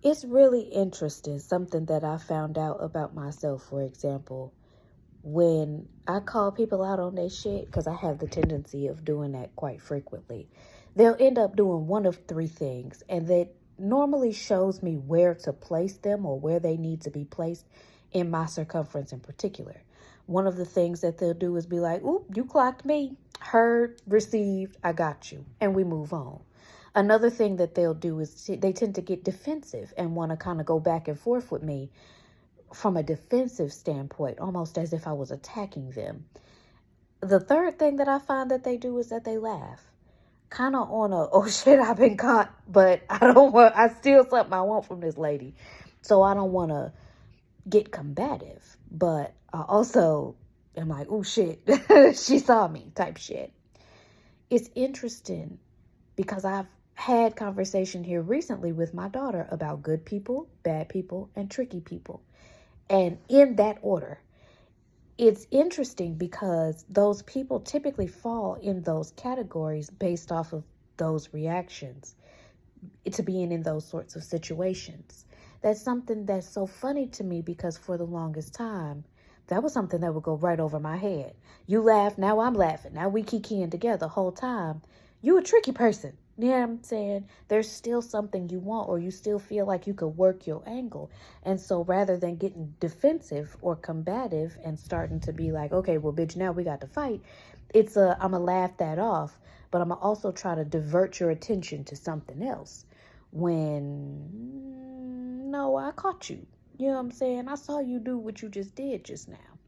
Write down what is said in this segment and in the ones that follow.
It's really interesting. Something that I found out about myself, for example, when I call people out on their shit, because I have the tendency of doing that quite frequently, they'll end up doing one of three things, and that normally shows me where to place them or where they need to be placed in my circumference in particular. One of the things that they'll do is be like, "Oop, you clocked me. Heard, received, I got you." And we move on. Another thing that they'll do is they tend to get defensive and want to kind of go back and forth with me from a defensive standpoint, almost as if I was attacking them. The third thing that I find that they do is that they laugh. Kind of on a, oh shit, I've been caught, but I steal something I want from this lady. So I don't want to get combative, but I also am like, oh shit, she saw me type shit. It's interesting because I've had conversation here recently with my daughter about good people, bad people, and tricky people. And in that order, it's interesting because those people typically fall in those categories based off of those reactions to being in those sorts of situations. That's something that's so funny to me because for the longest time, that was something that would go right over my head. You laugh, now I'm laughing. Now we kikiing together the whole time. You a tricky person. You know what I'm saying? There's still something you want, or you still feel like you could work your angle. And so rather than getting defensive or combative and starting to be like, okay, well, bitch, now we got to fight, I'm going to laugh that off, but I'm going to also try to divert your attention to something else. When, no, I caught you. You know what I'm saying? I saw you do what you just did just now.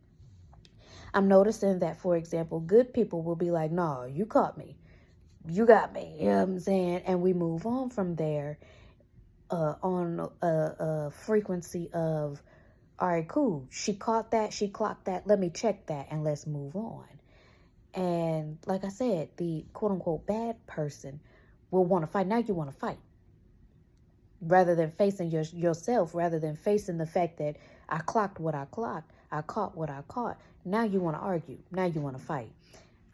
I'm noticing that, for example, good people will be like, no, you caught me. You got me, you know what I'm saying? And we move on from there on a frequency of, all right, cool. She caught that, she clocked that. Let me check that and let's move on. And like I said, the quote unquote bad person will want to fight. Now you want to fight. Rather than facing yourself, rather than facing the fact that I clocked what I clocked, I caught what I caught. Now you want to argue. Now you want to fight.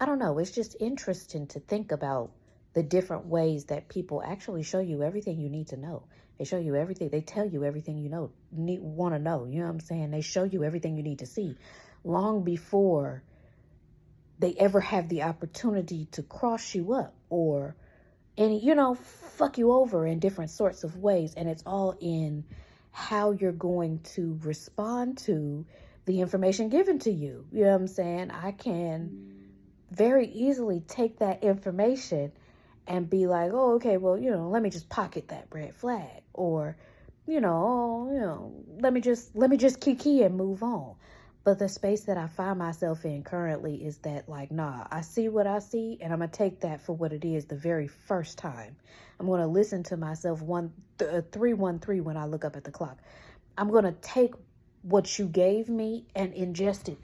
I don't know. It's just interesting to think about the different ways that people actually show you everything you need to know. They show you everything. They tell you everything you want to know. You know what I'm saying? They show you everything you need to see long before they ever have the opportunity to cross you up or fuck you over in different sorts of ways. And it's all in how you're going to respond to the information given to you. You know what I'm saying? I can very easily take that information and be like, oh, okay, well, let me just pocket that red flag, or, let me just kiki and move on. But the space that I find myself in currently is that, like, nah, I see what I see, and I'm going to take that for what it is the very first time. I'm going to listen to myself 313 when I look up at the clock. I'm going to take what you gave me and ingest it.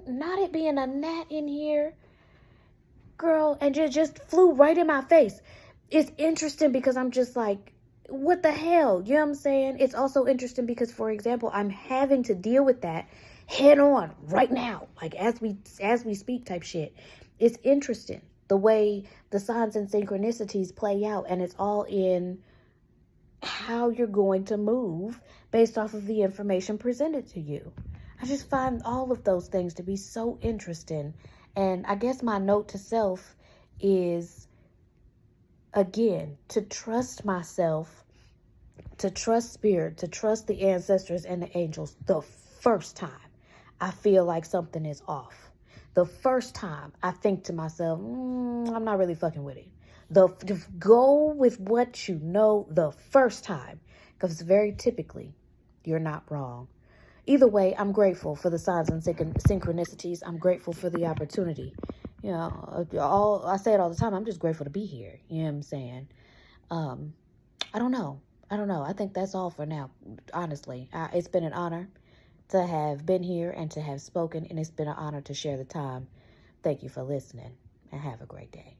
Not it being a gnat in here. Girl, and just flew right in my face. It's interesting because I'm just like, what the hell? You know what I'm saying? It's also interesting because, for example, I'm having to deal with that head on right now, like as we speak type shit. It's interesting the way the signs and synchronicities play out, and it's all in how you're going to move based off of the information presented to you. I just find all of those things to be so interesting. And I guess my note to self is, again, to trust myself, to trust spirit, to trust the ancestors and the angels the first time I feel like something is off. The first time I think to myself, I'm not really fucking with it. Go with what you know the first time, because very typically you're not wrong. Either way, I'm grateful for the signs and synchronicities. I'm grateful for the opportunity. I say it all the time. I'm just grateful to be here. You know what I'm saying? I don't know. I think that's all for now, honestly. It's been an honor to have been here and to have spoken, and it's been an honor to share the time. Thank you for listening, and have a great day.